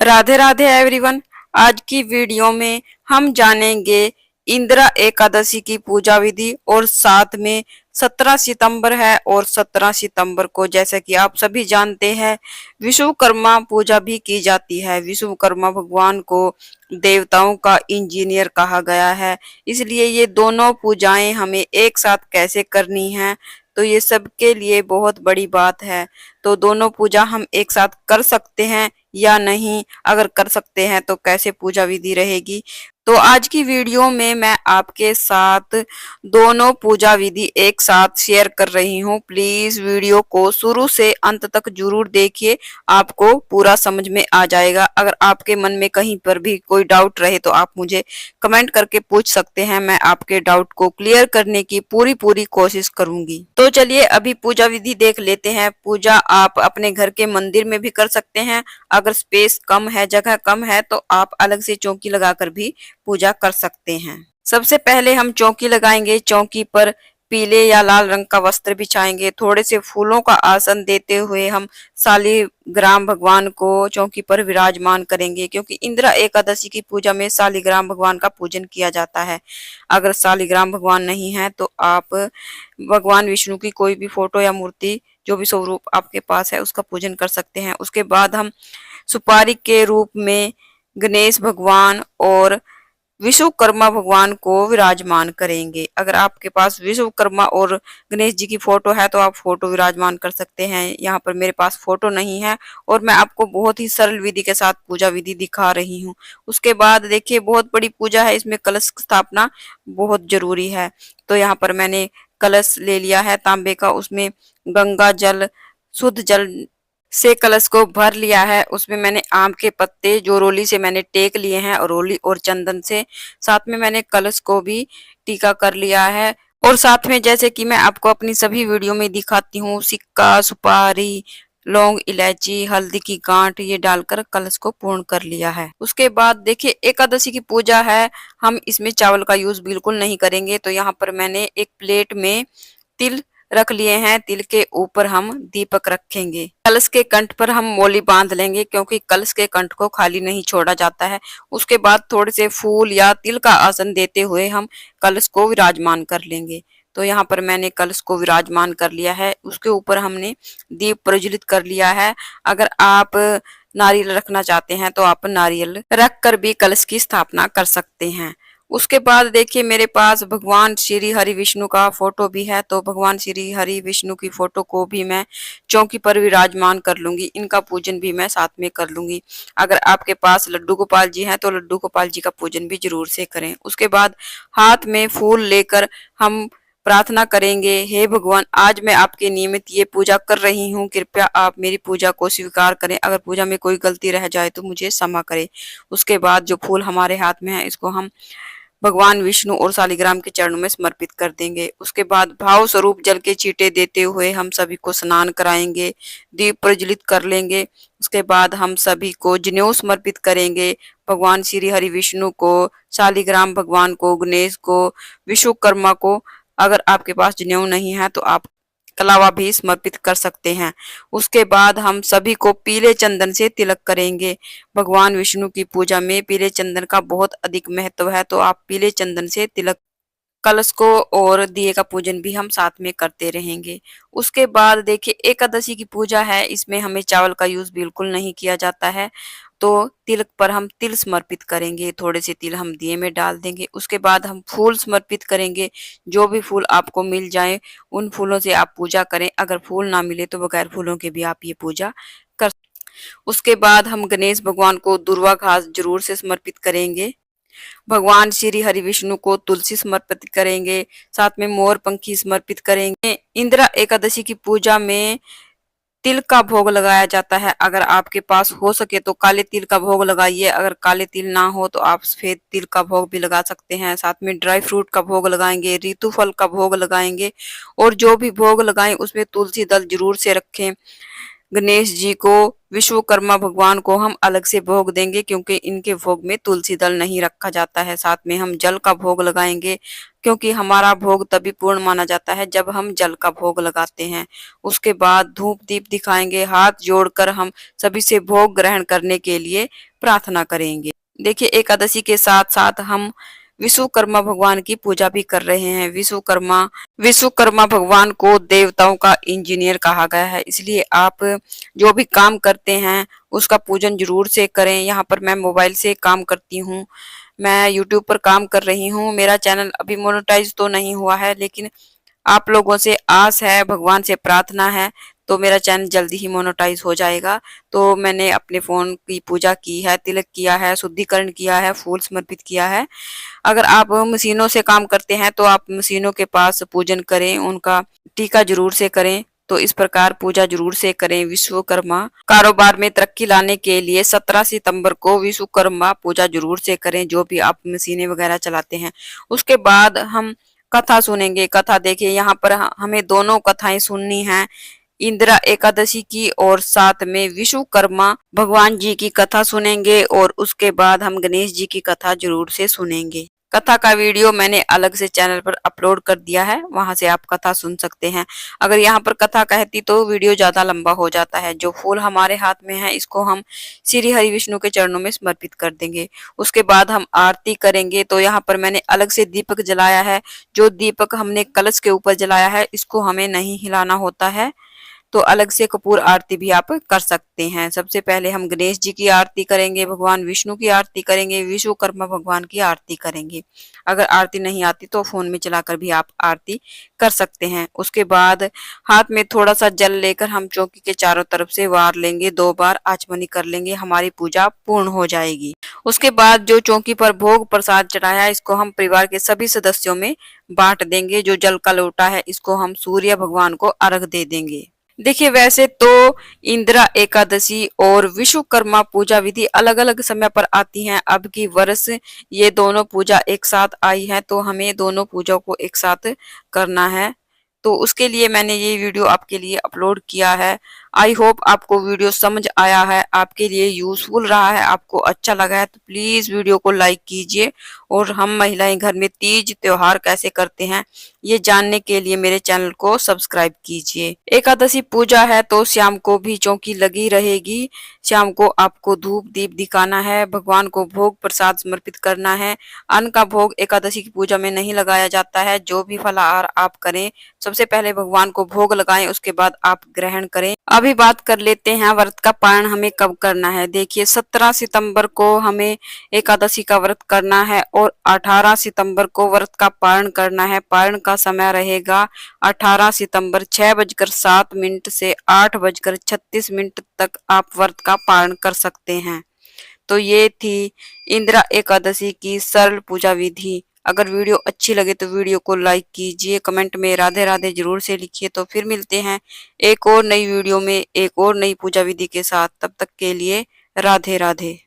Radhe Radhe everyone. आज की video में हम जानेंगे इंदिरा एकादशी की पूजा विधि और साथ में 17 सितंबर है और 17 सितंबर को जैसा कि आप सभी जानते हैं विश्वकर्मा पूजा भी की जाती है। विश्वकर्मा भगवान को देवताओं का इंजीनियर कहा गया है, इसलिए ये दोनों पूजाएं हमें एक साथ कैसे करनी है तो ये सबके लिए बहुत बड़ी बात है। तो दोनों पूजा हम एक साथ कर सकते हैं या नहीं, अगर कर सकते हैं तो कैसे पूजा विधि रहेगी। तो आज की वीडियो में मैं आपके साथ दोनों पूजा विधि एक साथ शेयर कर रही हूँ। प्लीज वीडियो को शुरू से अंत तक जरूर देखिए, आपको पूरा समझ में आ जाएगा। अगर आपके मन में कहीं पर भी कोई डाउट रहे तो आप मुझे कमेंट करके पूछ सकते हैं, मैं आपके डाउट को क्लियर करने की पूरी पूरी कोशिश करूंगी। तो चलिए अभी पूजा विधि देख लेते हैं। पूजा आप अपने घर के मंदिर में भी कर सकते हैं, अगर स्पेस कम है, जगह कम है तो आप अलग से चौकी लगाकर भी पूजा कर सकते हैं। सबसे पहले हम चौकी लगाएंगे। चौकी पर पीले या लाल रंग का वस्त्र बिछाएंगे। थोड़े से फूलों का आसन देते हुए हम शालिग्राम भगवान को चौकी पर विराजमान करेंगे, क्योंकि इंदिरा एकादशी की पूजा में शालिग्राम भगवान का पूजन किया जाता है। अगर शालिग्राम भगवान नहीं है तो आप भगवान विष्णु की कोई भी फोटो या मूर्ति, जो भी स्वरूप आपके पास है, उसका पूजन कर सकते हैं। उसके बाद हम सुपारी के रूप में गणेश भगवान और विश्वकर्मा भगवान को विराजमान करेंगे। अगर आपके पास विश्वकर्मा और गणेश जी की फोटो है तो आप फोटो विराजमान कर सकते हैं। यहाँ पर मेरे पास फोटो नहीं है और मैं आपको बहुत ही सरल विधि के साथ पूजा विधि दिखा रही हूँ। उसके बाद देखिए बहुत बड़ी पूजा है, इसमें कलश स्थापना बहुत जरूरी है। तो यहाँ पर मैंने कलश ले लिया है तांबे का, उसमें गंगा जल, शुद्ध जल से कलश को भर लिया है। उसमें मैंने आम के पत्ते जो रोली से मैंने टेक लिए हैं और रोली और चंदन से, साथ में मैंने कलश को भी टीका कर लिया है। और साथ में जैसे कि मैं आपको अपनी सभी वीडियो में दिखाती हूँ, सिक्का, सुपारी, लौंग, इलायची, हल्दी की गांठ ये डालकर कलश को पूर्ण कर लिया है। उसके बाद देखिए एकादशी की पूजा है, हम इसमें चावल का यूज बिल्कुल नहीं करेंगे। तो यहाँ पर मैंने एक प्लेट में तिल रख लिए हैं, तिल के ऊपर हम दीपक रखेंगे। कलश के कंठ पर हम मोली बांध लेंगे, क्योंकि कलश के कंठ को खाली नहीं छोड़ा जाता है। उसके बाद थोड़े से फूल या तिल का आसन देते हुए हम कलश को विराजमान कर लेंगे। तो यहाँ पर मैंने कलश को विराजमान कर लिया है, उसके ऊपर हमने दीप प्रज्वलित कर लिया है। अगर आप नारियल रखना चाहते हैं तो आप नारियल रख कर भी कलश की स्थापना कर सकते हैं। उसके बाद देखिए मेरे पास भगवान श्री हरि विष्णु का फोटो भी है, तो भगवान श्री हरि विष्णु की फोटो को भी मैं चौकी पर विराजमान कर लूंगी, इनका पूजन भी मैं साथ में कर लूंगी। अगर आपके पास लड्डू गोपाल जी हैं तो लड्डू गोपाल जी का पूजन भी जरूर से करें। उसके बाद हाथ में फूल लेकर हम प्रार्थना करेंगे, हे भगवान आज मैं आपके नियमित ये पूजा कर रही हूँ, कृपया आप मेरी पूजा को स्वीकार करें। अगर पूजा में कोई गलती रह जाए तो मुझे क्षमा करें। उसके बाद जो फूल हमारे हाथ में है इसको हम भगवान विष्णु और शालिग्राम के चरणों में समर्पित कर देंगे। उसके बाद भाव स्वरूप जल के छींटे देते हुए हम सभी को स्नान कराएंगे, दीप प्रज्वलित कर लेंगे। उसके बाद हम सभी को जनेऊ समर्पित करेंगे, भगवान श्री हरि विष्णु को, शालिग्राम भगवान को, गणेश को, विश्वकर्मा को। अगर आपके पास जनेऊ नहीं है तो आप कलावा भी समर्पित कर सकते हैं। उसके बाद हम सभी को पीले चंदन से तिलक करेंगे। भगवान विष्णु की पूजा में पीले चंदन का बहुत अधिक महत्व है, तो आप पीले चंदन से तिलक, कलश को और दिए का पूजन भी हम साथ में करते रहेंगे। उसके बाद देखिए एकादशी की पूजा है, इसमें हमें चावल का यूज बिल्कुल नहीं किया जाता है। तो तिलक पर हम तिल समर्पित करेंगे, थोड़े से तिल हम दिए में डाल देंगे। उसके बाद हम फूल समर्पित करेंगे, जो भी फूल आपको मिल जाए उन फूलों से आप पूजा करें। अगर फूल ना मिले तो बगैर फूलों के भी आप ये पूजा कर। उसके बाद हम गणेश भगवान को दुर्वा घास जरूर से समर्पित करेंगे। भगवान श्री हरि विष्णु को तुलसी समर्पित करेंगे, साथ में मोर पंखी समर्पित करेंगे। इंदिरा एकादशी की पूजा में तिल का भोग लगाया जाता है। अगर आपके पास हो सके तो काले तिल का भोग लगाइए, अगर काले तिल ना हो तो आप सफेद तिल का भोग भी लगा सकते हैं। साथ में ड्राई फ्रूट का भोग लगाएंगे, ऋतु फल का भोग लगाएंगे, और जो भी भोग लगाएं उसमें तुलसी दल जरूर से रखें। गणेश जी को, विश्वकर्मा भगवान को हम अलग से भोग देंगे, क्योंकि इनके भोग में तुलसी दल नहीं रखा जाता है। साथ में हम जल का भोग लगाएंगे, क्योंकि हमारा भोग तभी पूर्ण माना जाता है जब हम जल का भोग लगाते हैं। उसके बाद धूप दीप दिखाएंगे, हाथ जोड़कर हम सभी से भोग ग्रहण करने के लिए प्रार्थना करेंगे। देखिए, एकादशी के साथ साथ हम विश्वकर्मा भगवान की पूजा भी कर रहे हैं। विश्वकर्मा भगवान को देवताओं का इंजीनियर कहा गया है, इसलिए आप जो भी काम करते हैं उसका पूजन जरूर से करें। यहाँ पर मैं मोबाइल से काम करती हूँ, मैं यूट्यूब पर काम कर रही हूँ। मेरा चैनल अभी मोनेटाइज तो नहीं हुआ है, लेकिन आप लोगों से आस है, भगवान से प्रार्थना है, तो मेरा चैनल जल्दी ही मोनेटाइज हो जाएगा। तो मैंने अपने फोन की पूजा की है, तिलक किया है, शुद्धिकरण किया है, फूल समर्पित किया है। अगर आप मशीनों से काम करते हैं तो आप मशीनों के पास पूजन करें, उनका टीका जरूर से करें। तो इस प्रकार पूजा जरूर से करें। विश्वकर्मा कारोबार में तरक्की लाने के लिए 17 सितंबर को विश्वकर्मा पूजा जरूर से करें, जो भी आप मशीनें वगैरह चलाते हैं। उसके बाद हम कथा सुनेंगे। कथा देखिए, यहाँ पर हमें दोनों कथाएं सुननी है, इंदिरा एकादशी की और साथ में विश्वकर्मा भगवान जी की कथा सुनेंगे, और उसके बाद हम गणेश जी की कथा जरूर से सुनेंगे। कथा का वीडियो मैंने अलग से चैनल पर अपलोड कर दिया है, वहां से आप कथा सुन सकते हैं। अगर यहाँ पर कथा कहती तो वीडियो ज्यादा लंबा हो जाता है। जो फूल हमारे हाथ में है, इसको हम श्री हरि विष्णु के चरणों में समर्पित कर देंगे। उसके बाद हम आरती करेंगे। तो यहाँ पर मैंने अलग से दीपक जलाया है। जो दीपक हमने कलश के ऊपर जलाया है, इसको हमें नहीं हिलाना होता है। तो अलग से कपूर आरती भी आप कर सकते हैं। सबसे पहले हम गणेश जी की आरती करेंगे, भगवान विष्णु की आरती करेंगे, विश्वकर्मा भगवान की आरती करेंगे। अगर आरती नहीं आती तो फोन में चलाकर भी आप आरती कर सकते हैं। उसके बाद हाथ में थोड़ा सा जल लेकर हम चौकी के चारों तरफ से वार लेंगे, 2 बार आचमनी कर लेंगे, हमारी पूजा पूर्ण हो जाएगी। उसके बाद जो चौकी पर भोग प्रसाद चढ़ाया है, इसको हम परिवार के सभी सदस्यों में बांट देंगे। जो जल का लोटा है, इसको हम सूर्य भगवान को अर्घ दे देंगे। देखिए, वैसे तो इंदिरा एकादशी और विश्वकर्मा पूजा विधि अलग अलग समय पर आती हैं। अब की वर्ष ये दोनों पूजा एक साथ आई है, तो हमें दोनों पूजा को एक साथ करना है। तो उसके लिए मैंने ये वीडियो आपके लिए अपलोड किया है। आई होप आपको वीडियो समझ आया है, आपके लिए यूजफुल रहा है, आपको अच्छा लगा है तो प्लीज वीडियो को लाइक कीजिए। और हम महिलाएं घर में तीज त्योहार कैसे करते हैं, ये जानने के लिए मेरे चैनल को सब्सक्राइब कीजिए। एकादशी पूजा है तो शाम को भी चौकी लगी रहेगी। शाम को आपको धूप दीप दिखाना है, भगवान को भोग प्रसाद समर्पित करना है। अन्न का भोग एकादशी की पूजा में नहीं लगाया जाता है। जो भी फलाहार आप करें, सबसे पहले भगवान को भोग लगाएं, उसके बाद आप ग्रहण करें। अभी बात कर लेते हैं व्रत का पारण हमें कब करना है। देखिए, 17 सितंबर को हमें एकादशी का व्रत करना है और 18 सितंबर को व्रत का पारण करना है। पारण का समय रहेगा 18 सितंबर 6:07 से 8:36 तक आप व्रत का पारण कर सकते हैं। तो ये थी इंदिरा एकादशी की सरल पूजा विधि। अगर वीडियो अच्छी लगे तो वीडियो को लाइक कीजिए, कमेंट में राधे राधे जरूर से लिखिए। तो फिर मिलते हैं एक और नई वीडियो में एक और नई पूजा विधि के साथ। तब तक के लिए राधे राधे।